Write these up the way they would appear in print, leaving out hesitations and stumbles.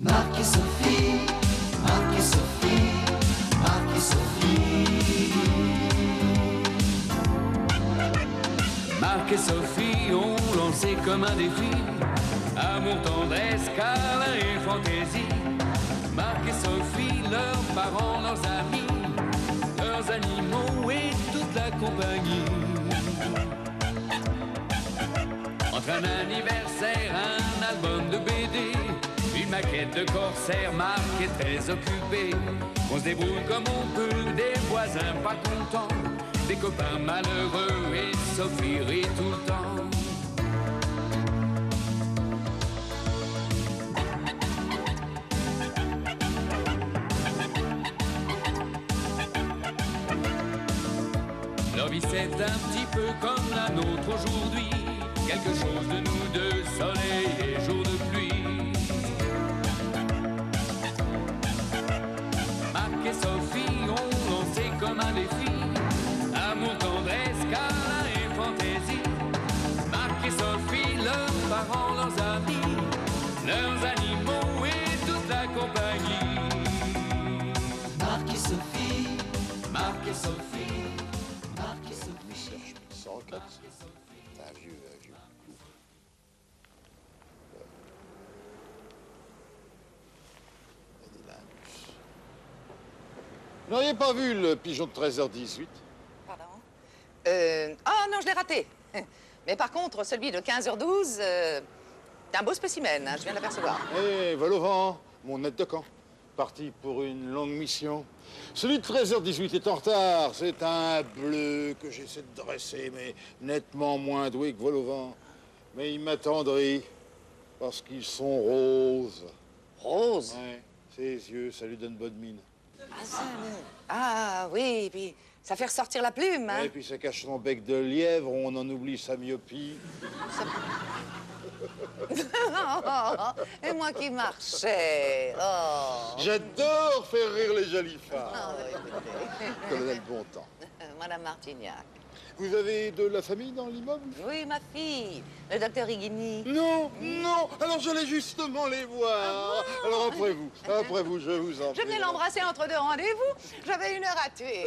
Marc et Sophie, Marc et Sophie, Marc et Sophie. Marc et Sophie ont lancé comme un défi amour, tendresse, câlin et fantaisie. Marc et Sophie, leurs parents, leurs amis, leurs animaux et toute la compagnie. Entre un anniversaire, un album de BD, une maquette de corsaire, Marc est très occupé. On se débrouille comme on peut, des voisins pas contents, des copains malheureux et Sophie rit tout le temps. Leur vie c'est un petit peu comme la nôtre aujourd'hui, quelque chose de nous deux, soleil et jour de pluie. Marc et Sophie ont lancé comme un défi amour, tendresse, câlin et fantaisie. Marc et Sophie, leurs parents, leurs amis, leurs animaux et toute la compagnie. Marc et Sophie, Marc et Sophie, Marc et Sophie. 104, c'est un vieux. Vous n'auriez pas vu le pigeon de 13h18? Pardon? Ah non, je l'ai raté. Mais par contre, celui de 15h12, c'est un beau spécimen, hein, je viens de l'apercevoir. Eh, vol au vent, mon aide de camp. Parti pour une longue mission. Celui de 13h18 est en retard. C'est un bleu que j'essaie de dresser, mais nettement moins doué que vol au vent. Mais il m'attendrit parce qu'ils sont roses. Rose? Ouais, ses yeux, ça lui donne bonne mine. Ah oui, puis ça fait ressortir la plume, hein? Et puis ça cache son bec de lièvre, on en oublie sa myopie. Et moi qui marchais. Oh. J'adore faire rire les jolies femmes. Oh, écoutez. Colonel Bontemps. Madame Martignac. Vous avez de la famille dans l'immeuble? Oui, ma fille, le docteur Higuini. Non, non. Alors j'allais justement les voir. Alors après vous, je vous en prie. Je venais l'embrasser entre deux rendez-vous. J'avais une heure à tuer.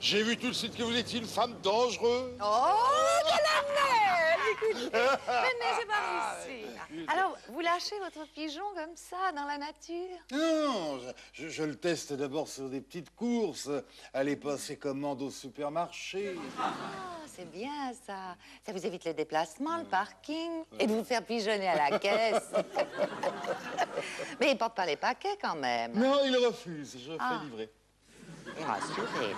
J'ai vu tout de suite que vous étiez une femme dangereuse. Oh, quelle amène! Écoutez, venez, c'est par ici. Alors, vous lâchez votre pigeon comme ça, dans la nature? Non, je le teste d'abord sur des petites courses. Aller passer commande au supermarché. Ah, c'est bien ça. Ça vous évite les déplacements, le parking, et de vous faire pigeonner à la caisse. Mais il porte pas les paquets quand même. Non, il refuse. Je fais livrer. Rassurez.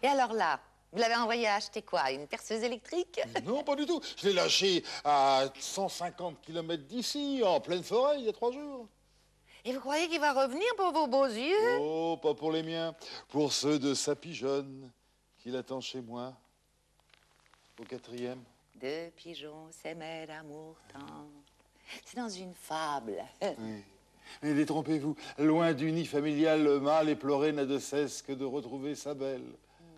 Et alors là, vous l'avez envoyé acheter quoi? Une perceuse électrique? Non, pas du tout. Je l'ai lâché à 150 km d'ici, en pleine forêt, il y a 3 jours. Et vous croyez qu'il va revenir pour vos beaux yeux? Oh, pas pour les miens. Pour ceux de sa pigeonne, qu'il attend chez moi, au 4e. Deux pigeons s'aimaient d'amour tendre. C'est dans une fable. Oui. Mais détrompez-vous, loin du nid familial, le mâle éploré n'a de cesse que de retrouver sa belle.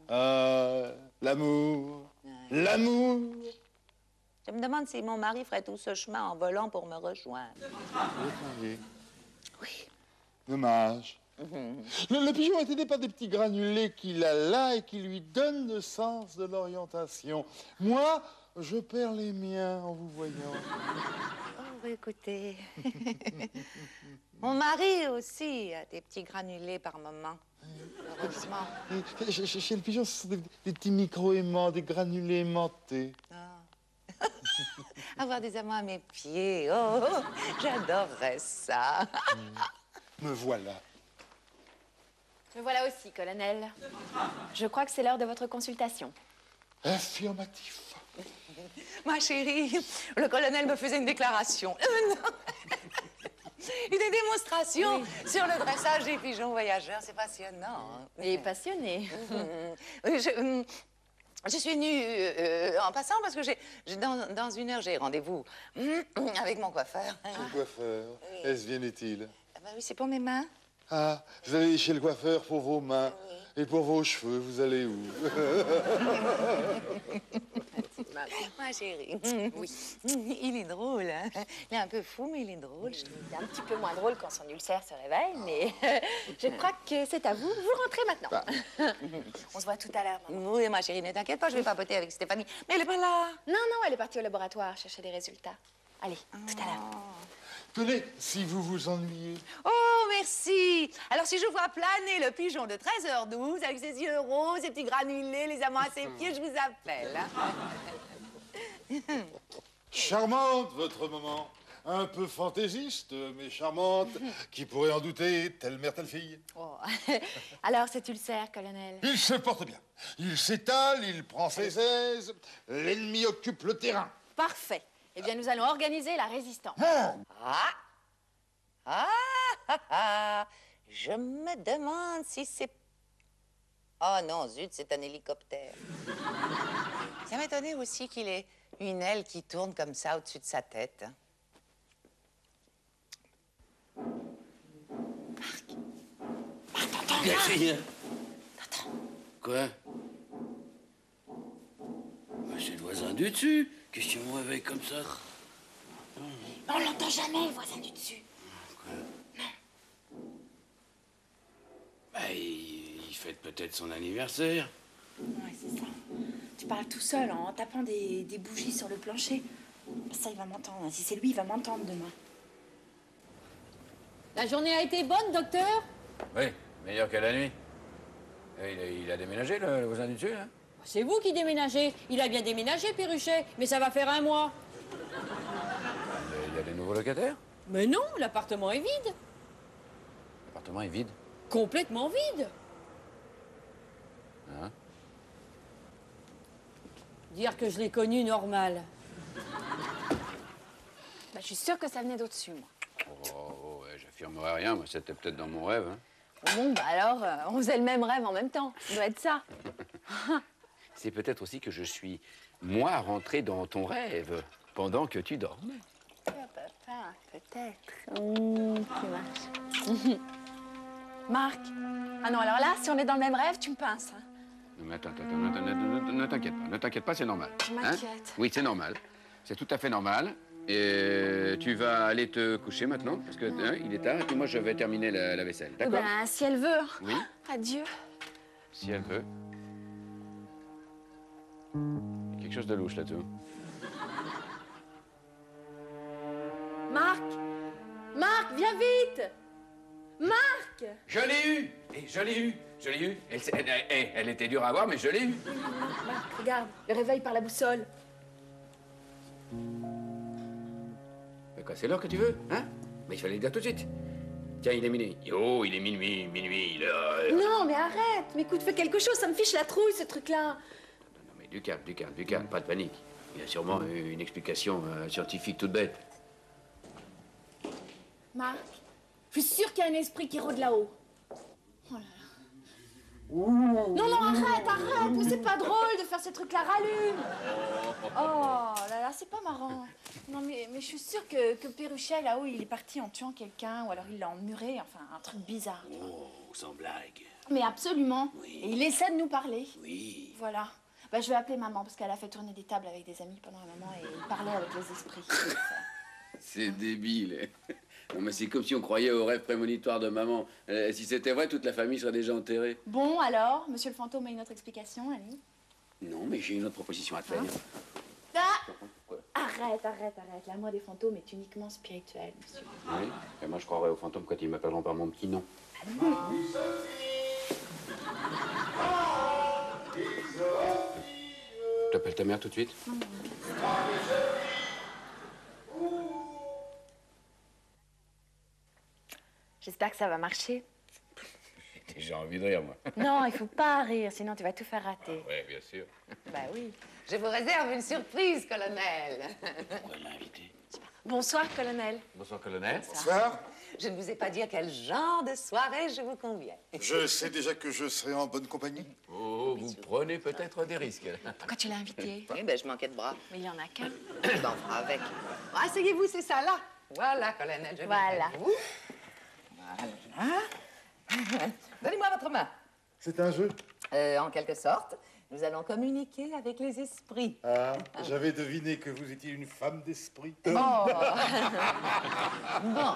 Ah, l'amour, l'amour. Je me demande si mon mari ferait tout ce chemin en volant pour me rejoindre. Vous êtes marié? Oui. Dommage. Le pigeon est aidé par des petits granulés qu'il a là et qui lui donnent le sens de l'orientation. Moi, je perds les miens en vous voyant. Oh, écoutez. Mon mari aussi a des petits granulés par moment. Heureusement. Chez le pigeon, ce sont des petits micro-aimants, des granulés aimantés. Ah. Avoir des amants à mes pieds. Oh, j'adorerais ça. Me voilà. Me voilà aussi, colonel. Je crois que c'est l'heure de votre consultation. Affirmatif. Ma chérie, le colonel me faisait une déclaration. Une démonstration sur le dressage des pigeons voyageurs. C'est passionnant. Il est passionné. Je suis venue en passant parce que dans une heure, j'ai rendez-vous avec mon coiffeur. Le coiffeur, est-ce bien est-il? Ah bah oui, c'est pour mes mains. Ah, vous allez chez le coiffeur pour vos mains. Et pour vos cheveux, vous allez où? maintenant. Ma chérie. Oui. Il est drôle, hein? Il est un peu fou, mais il est drôle. je trouve. C'est un petit peu moins drôle quand son ulcère se réveille, mais je crois que c'est à vous. Vous rentrez maintenant. On se voit tout à l'heure, maman. Oui, ma chérie, ne t'inquiète pas, je vais papoter avec Stéphanie. Mais elle est pas là. Non, non, elle est partie au laboratoire chercher des résultats. Allez, tout à l'heure. Tenez, si vous vous ennuyez. Oh, merci. Alors, si je vois planer le pigeon de 13h12 avec ses yeux roses, ses petits granulés, les amants à ses pieds, je vous appelle. Hein? Charmante, votre maman. Un peu fantaisiste, mais charmante. Qui pourrait en douter, telle mère, telle fille. Oh. Alors, cet ulcère, colonel? Il se porte bien. Il s'étale, il prend ses aises. L'ennemi occupe le terrain. Parfait. Eh bien, nous allons organiser la résistance. Je me demande si c'est... Oh non, zut, c'est un hélicoptère. Ça m'étonnait aussi qu'il ait une aile qui tourne comme ça au-dessus de sa tête. Rien. Quoi? Bah, c'est le voisin du dessus. Qu'est-ce qu'il me réveille comme ça? On l'entend jamais, le voisin du dessus. Quoi? Bah, il fête peut-être son anniversaire. Ouais, c'est ça. Tu parles tout seul en tapant des bougies sur le plancher. Ça, il va m'entendre. Si c'est lui, il va m'entendre demain. La journée a été bonne, docteur? Oui, meilleur que la nuit. Il a déménagé, le voisin du dessus, hein? C'est vous qui déménagez. Il a bien déménagé, Perruchet, mais ça va faire 1 mois. Il y a des nouveaux locataires? Mais non, l'appartement est vide. L'appartement est vide. Complètement vide. Hein? Dire que je l'ai connu normal. Bah, je suis sûre que ça venait d'au-dessus, moi. Oh, ouais, j'affirmerai rien, mais c'était peut-être dans mon rêve, hein. Bon, bah alors, on faisait le même rêve en même temps. Ça doit être ça. C'est peut-être aussi que je suis, moi, rentré dans ton rêve pendant que tu dormais. Peut-être. Qui marche. Marc. Ah non, alors là, si on est dans le même rêve, tu me pinces. Hein. Non, mais attends, ne t'inquiète pas, c'est normal. Je m'inquiète. Oui, c'est normal. C'est tout à fait normal. Et tu vas aller te coucher maintenant, parce que il est tard, et puis moi, je vais terminer la vaisselle. D'accord? Ben, si elle veut. Oui. Adieu. Si elle veut. Il y a quelque chose de louche là-dessous. Marc. Marc, viens vite. Marc. Je l'ai eu! Je l'ai eu! Je l'ai eu! Elle était dure à avoir, mais je l'ai eu! Marc, regarde, le réveil par la boussole. Mais quoi, c'est l'heure que tu veux, hein? Mais il fallait le dire tout de suite. Tiens, il est minuit. Oh, il est minuit, l'heure. Non, mais arrête. Mais écoute, fais quelque chose, ça me fiche la trouille, ce truc-là. Non, mais du calme, pas de panique. Il y a sûrement une explication scientifique toute bête. Marc, je suis sûre qu'il y a un esprit qui rôde là-haut. Oh là là. Non, non, arrête, mais c'est pas drôle de faire ces trucs-là, rallume. Oh là là, c'est pas marrant. Non, mais je suis sûre que Perruchet, là-haut, il est parti en tuant quelqu'un, ou alors il l'a emmuré, enfin, un truc bizarre. Oh, sans blague. Mais absolument. Oui. Et il essaie de nous parler. Oui. Voilà. Bah, je vais appeler maman, parce qu'elle a fait tourner des tables avec des amis pendant un moment, et il parlait avec les esprits. C'est débile. Non, mais c'est comme si on croyait au rêve prémonitoire de maman. Si c'était vrai, toute la famille serait déjà enterrée. Bon, alors, monsieur le fantôme a une autre explication, Ali? Non, mais j'ai une autre proposition à te faire. Ah! Quoi? Arrête. La mort des fantômes est uniquement spirituelle, monsieur. Oui, et moi je croirais aux fantômes quand ils m'appelleront par mon petit nom. T'appelles ta mère tout de suite? J'espère que ça va marcher. J'ai déjà envie de rire, moi. Non, il faut pas rire, sinon tu vas tout faire rater. Oui, bien sûr. Bah oui. Je vous réserve une surprise, colonel. Pourquoi l'inviter? Bonsoir, colonel. Bonsoir, colonel. Bonsoir. Je ne vous ai pas dit à quel genre de soirée je vous conviens. Je sais déjà que je serai en bonne compagnie. Oh, vous prenez peut-être des risques. Pourquoi tu l'as invité? Oui, ben je manquais de bras. Mais il y en a qu'un. Ben, on fera avec. Asseyez-vous, c'est ça, là. Voilà, colonel, je Voilà. viens avec vous. Voilà. Donnez-moi votre main. C'est un jeu. En quelque sorte. Nous allons communiquer avec les esprits. Ah, j'avais deviné que vous étiez une femme d'esprit. Oh. Bon,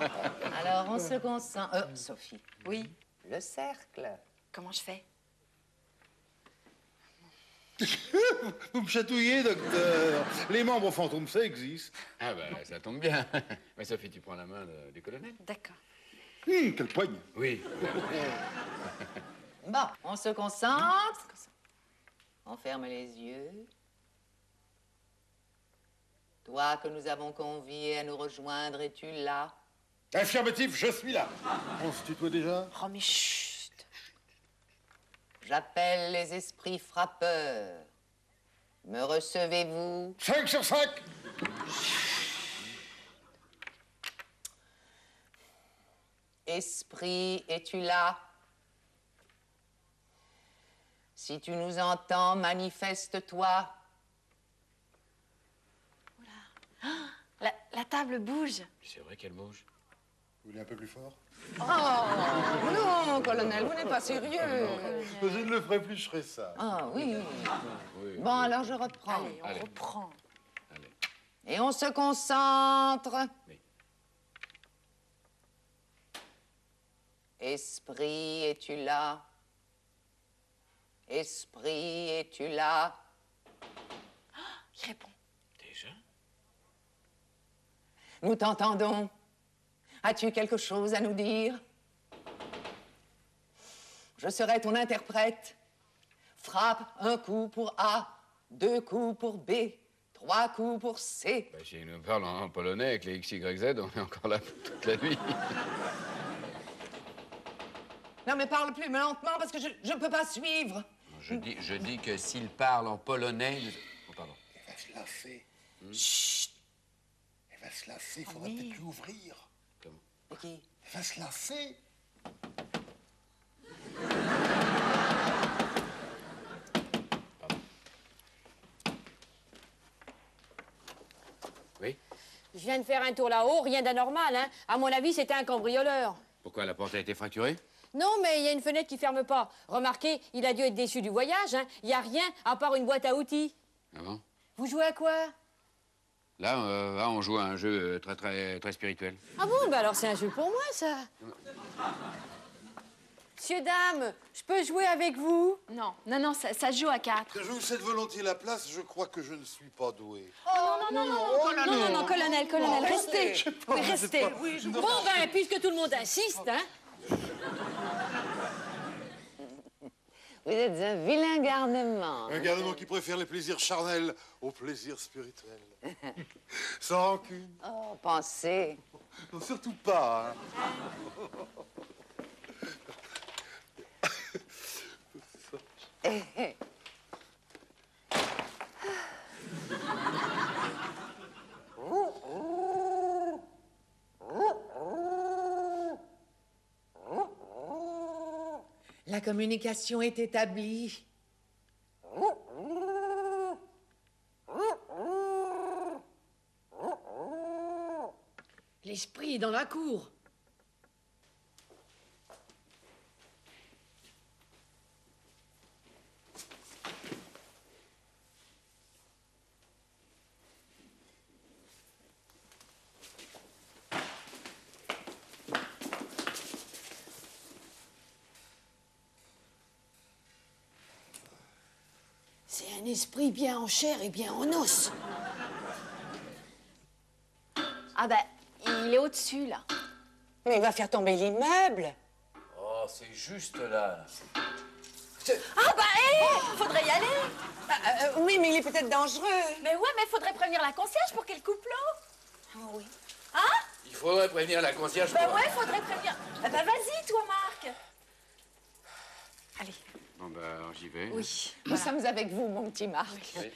alors on se concentre. Sophie. Oui. Le cercle. Comment je fais? Vous me chatouillez, docteur. Les membres fantômes, ça existe. Ah bah, ça tombe bien. Mais Sophie, tu prends la main du colonel? D'accord. Quelle poigne. Oui. Bon, on se concentre. On ferme les yeux. Toi que nous avons convié à nous rejoindre, es-tu là? Affirmatif, je suis là. On se tutoie déjà? Oh, mais chut. J'appelle les esprits frappeurs. Me recevez-vous? 5 sur 5. Esprit, es-tu là? Si tu nous entends, manifeste-toi. La table bouge. C'est vrai qu'elle bouge. Vous voulez un peu plus fort? Oh, non, colonel, vous n'êtes pas sérieux. Je ne le ferai plus, je ferai ça. Ah, oui. Oui. Bon, alors je reprends. Allez, on reprend. Allez. Et on se concentre. Oui. Esprit, es-tu là? Esprit, es-tu là? Il répond. Déjà? Nous t'entendons. As-tu quelque chose à nous dire? Je serai ton interprète. Frappe un coup pour A, 2 coups pour B, 3 coups pour C. Bah, si il nous parle en polonais avec les XYZ, on est encore là toute la nuit. Non, mais parle plus lentement parce que je ne peux pas suivre. Je dis que s'il parle en polonais... Oh, pardon. Elle va se lasser. Chut. Elle va se lasser, il faudrait peut-être lui ouvrir. Comment? Et qui? Elle va se lasser. Oui? Je viens de faire un tour là-haut, rien d'anormal, hein. À mon avis, c'était un cambrioleur. Pourquoi, la porte a été fracturée? Non, mais il y a une fenêtre qui ferme pas. Remarquez, il a dû être déçu du voyage, hein. Il y a rien à part une boîte à outils. Ah bon? Vous jouez à quoi? Là, on joue à un jeu très spirituel. Ah bon, bah alors c'est un jeu pour moi, ça. Monsieur, dame, je peux jouer avec vous? Non, non, non, ça se joue à 4. Je vous cède volontiers la place, je crois que je ne suis pas doué. Non, colonel, restez. Oui, restez. Bon, ben, puisque tout le monde insiste, hein. Vous êtes un vilain garnement. Un garnement qui préfère les plaisirs charnels aux plaisirs spirituels. Sans rancune. Oh, pensez. Non, surtout pas. Hein. La communication est établie. L'esprit est dans la cour. C'est un esprit bien en chair et bien en os. Ah ben, il est au-dessus, là. Mais il va faire tomber l'immeuble. Oh, c'est juste là. Ah bah, hé, faudrait y aller. Oui, mais il est peut-être dangereux. Mais ouais, mais faudrait prévenir la concierge pour qu'elle coupe l'eau. Ah oui. Hein? Il faudrait prévenir la concierge Bah pour... ouais, faudrait prévenir. Ah bah vas-y, toi, Marc. Allez. Bon, bah, alors j'y vais. Oui. Nous sommes avec vous, mon petit Marc. Oui.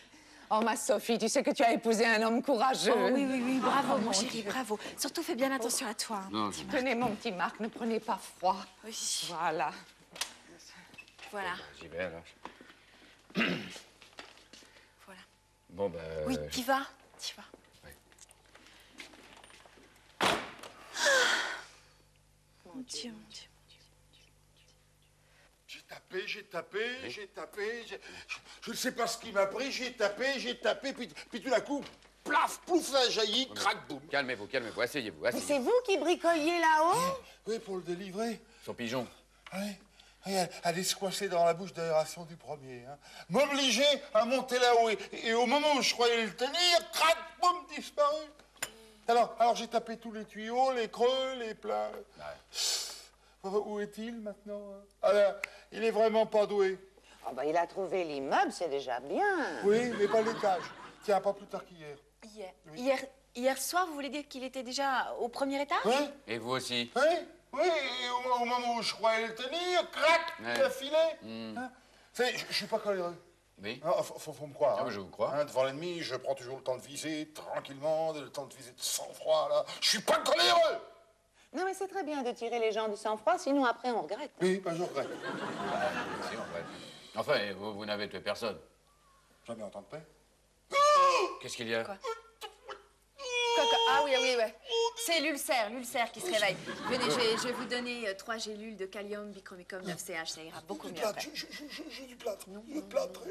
Oh, ma Sophie, tu sais que tu as épousé un homme courageux. Oh, oui, bravo, mon chéri, bravo. Surtout, fais bien attention à toi. Non, Tenez, mon petit Marc, ne prenez pas froid. Oui. Voilà. Voilà. j'y vais alors. Voilà. Bon, bah... Oui, t'y vas. T'y vas. Ouais. Mon Dieu, mon Dieu. J'ai tapé, j'ai tapé, j'ai tapé. Je ne sais pas ce qui m'a pris, j'ai tapé, puis tout d'un coup, plaf, plouf, ça a jailli, crac, boum. Calmez-vous, asseyez-vous, Mais asseyez-vous. c'est vous qui bricoliez là-haut? Oui, pour le délivrer. Son pigeon. Oui. Oui, elle est squassée dans la bouche d'aération du premier. Hein. M'obliger à monter là-haut. Et au moment où je croyais le tenir, crac, boum, disparu. Alors j'ai tapé tous les tuyaux, les creux, les pleins. Ouais. Où est-il maintenant? Alors, il est vraiment pas doué. Oh bah, il a trouvé l'immeuble, c'est déjà bien. Oui, mais pas l'étage. Tiens, pas plus tard qu'hier. Hier soir, vous voulez dire qu'il était déjà au premier étage? Oui. Et vous aussi? Oui, et au moment où je croyais le tenir, crac, il a filé. Hein? Vous savez, je suis pas coléreux. Oui. Ah, faut me croire. Ah, je vous crois. Hein, devant l'ennemi, je prends toujours le temps de viser tranquillement, le temps de viser de sang-froid, là. Je suis pas coléreux. Non, mais c'est très bien de tirer les gens du sang-froid, sinon après on regrette. Oui, ben je regrette. Si, en fait. Enfin, vous n'avez tué personne. Jamais entendu paix. Qu'est-ce qu'il y a? Quoi? Ah oui, ouais. C'est l'ulcère qui se réveille. Venez, je vais vous donner 3 gélules de kalium bichromicum 9CH, ça ira beaucoup mieux après. J'ai du plâtre. Le plâtre.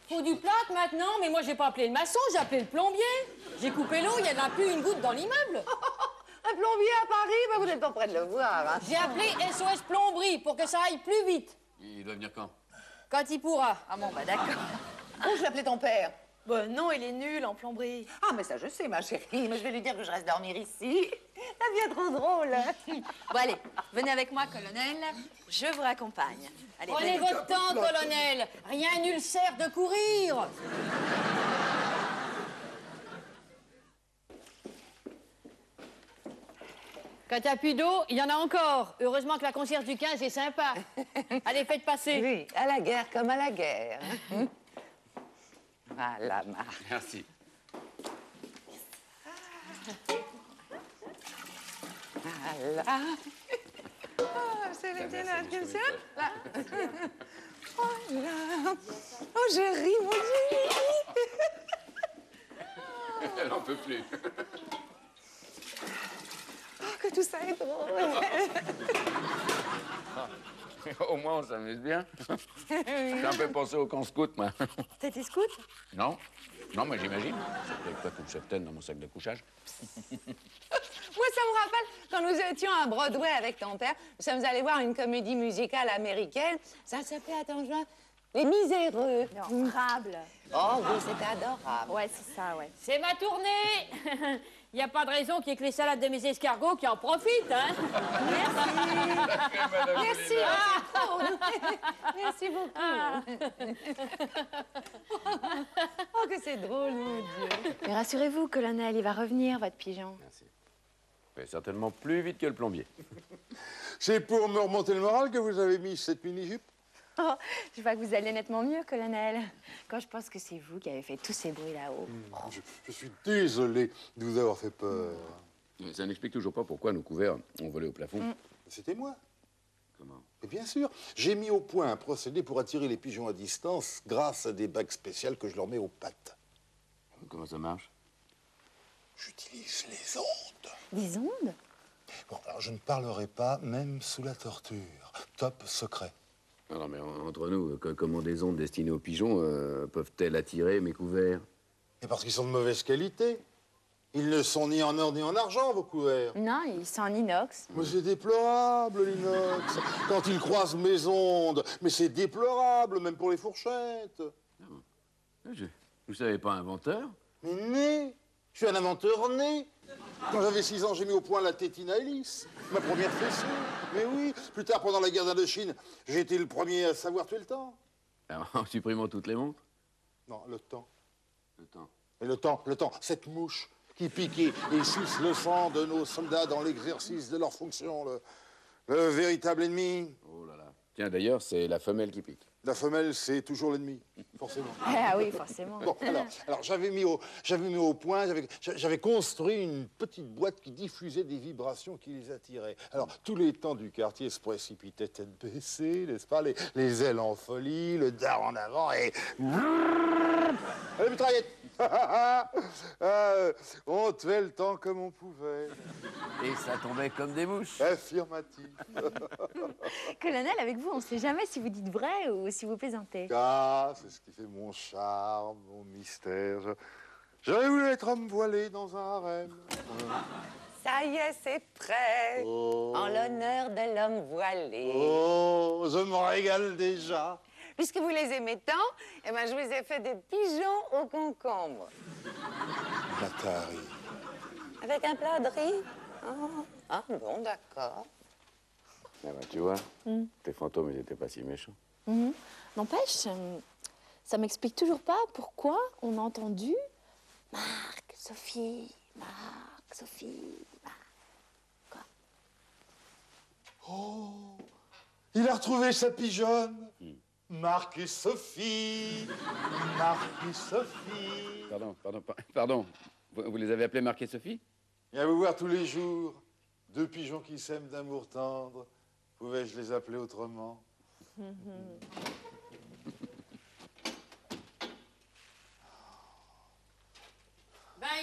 Faut du plâtre maintenant, mais moi j'ai pas appelé le maçon, j'ai appelé le plombier. J'ai coupé l'eau, il n'y en a plus une goutte dans l'immeuble. Un plombier à Paris, bah, vous n'êtes pas près de le voir. Hein. J'ai appelé SOS Plomberie pour que ça aille plus vite. Il doit venir quand? Quand il pourra. Ah bon, bah d'accord. Où je l'appelais ton père? Bon, non, il est nul en plomberie. Ah, mais ça je sais, ma chérie, mais je vais lui dire que je reste dormir ici. Ça devient trop drôle. Bon, allez, venez avec moi, colonel. Je vous raccompagne. Allez, Prenez venez. votre temps, colonel. Rien n'ulcère de courir. Quand t'as plus d'eau, il y en a encore. Heureusement que la concierge du 15 est sympa. Allez, faites passer. Oui, à la guerre comme à la guerre. Voilà, Marc. Merci. Voilà. Oh, c'est le bien attention. Là. Oh là. Oh, je ris, mon Dieu. Elle n'en peut plus. Oh, que tout ça est drôle. Au moins, on s'amuse bien. J'ai un peu pensé au camp scout, moi. T'étais scout? Non? Non, mais j'imagine. J'avais pas une cheftaine dans mon sac de couchage. Moi, ça me rappelle quand nous étions à Broadway avec ton père. Nous sommes allés voir une comédie musicale américaine. Ça s'appelait, attends, je vois, Les Miséreux. Adorable. Oh oui, c'était adorable. Ouais, c'est ça, ouais. C'est ma tournée. Il n'y a pas de raison qu'il y ait que les salades de mes escargots qui en profitent, hein. Merci. Merci beaucoup. Oh, que c'est drôle, mon Dieu. Mais rassurez-vous, colonel, il va revenir, votre pigeon. Merci. Mais certainement plus vite que le plombier. C'est pour me remonter le moral que vous avez mis cette mini-jupe? Oh, je vois que vous allez nettement mieux, colonel. Quand je pense que c'est vous qui avez fait tous ces bruits là-haut. Je suis désolé de vous avoir fait peur. Ça n'explique toujours pas pourquoi nos couverts ont volé au plafond. C'était moi. Comment? Et bien sûr, j'ai mis au point un procédé pour attirer les pigeons à distance grâce à des bagues spéciales que je leur mets aux pattes. Comment ça marche? J'utilise les ondes. Des ondes? Bon, alors je ne parlerai pas, même sous la torture. Top secret. Non, mais entre nous, comment des ondes destinées aux pigeons peuvent-elles attirer mes couverts? Et parce qu'ils sont de mauvaise qualité. Ils ne sont ni en or ni en argent, vos couverts. Non, ils sont en inox. Mais c'est déplorable, l'inox. Quand ils croisent mes ondes. Mais c'est déplorable, même pour les fourchettes. Vous ne savez pas inventeur? Mais né. Je suis un inventeur né. Quand j'avais 6 ans, j'ai mis au point la tétine à hélice, ma première fessée. Mais oui, plus tard, pendant la guerre d'Indochine, j'ai été le premier à savoir tuer le temps. Alors, en supprimant toutes les montres? Non, le temps. Le temps. Et le temps, cette mouche qui pique et suce le sang de nos soldats dans l'exercice de leur fonction, le véritable ennemi. Oh là là. Tiens, d'ailleurs, c'est la femelle qui pique. La femelle, c'est toujours l'ennemi, forcément. Ah oui, forcément. Bon, alors j'avais mis au point, j'avais construit une petite boîte qui diffusait des vibrations qui les attiraient. Alors, tous les temps du quartier se précipitaient tête baissée, n'est-ce pas, les ailes en folie, le dard en avant et... Allez, mitraillette. On tuait le temps comme on pouvait. Et ça tombait comme des mouches. Affirmatif. Colonel, avec vous, on ne sait jamais si vous dites vrai ou si vous plaisantez. Ah, c'est ce qui fait mon charme, mon mystère. J'aurais voulu être homme voilé dans un harem. Ça y est, c'est prêt. Oh. En l'honneur de l'homme voilé. Oh, je me régale déjà. Puisque vous les aimez tant, eh ben, je vous ai fait des pigeons au concombre. Atari. Avec un plat de riz. Oh. Ah bon, d'accord. Ah bah, tu vois, tes fantômes, ils étaient pas si méchants. N'empêche, ça m'explique toujours pas pourquoi on a entendu Marc, Sophie, Marc, Sophie, Marc. Quoi? Oh, il a retrouvé sa pigeonne. Marc et Sophie. Marc et Sophie. Pardon. Vous les avez appelés Marc et Sophie? Viens vous voir tous les jours. Deux pigeons qui s'aiment d'amour tendre. Pouvais-je les appeler autrement? Ben,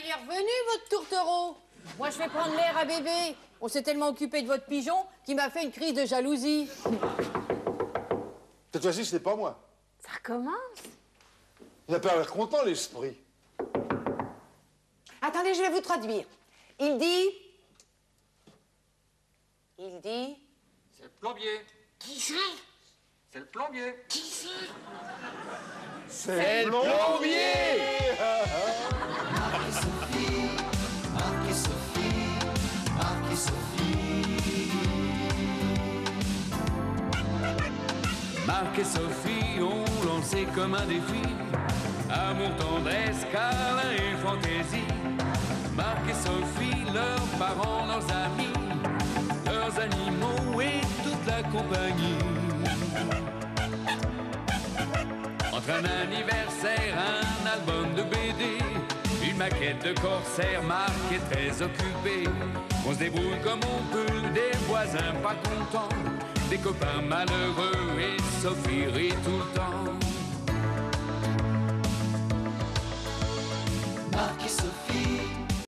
il est revenu, votre tourtereau. Moi, je vais prendre l'air à bébé. On s'est tellement occupé de votre pigeon qu'il m'a fait une crise de jalousie. Cette fois-ci, ce n'est pas moi. Ça recommence? Il n'a pas l'air content, l'esprit. Attendez, je vais vous traduire. Il dit... C'est le plombier. Qui c'est? C'est le plombier. Qui c'est? C'est le plombier. Marc et Sophie, Marc et Sophie, Marc et Sophie. Marc et Sophie ont lancé comme un défi amour, tendresse, câlin et fantaisie. Marc et Sophie, leurs parents, leurs amis, leurs animaux et toute la compagnie. Entre un anniversaire, un album de BD, une maquette de corsaire, Marc est très occupé. On se débrouille comme on peut, des voisins pas contents, des copains malheureux et Sophie rit tout le temps.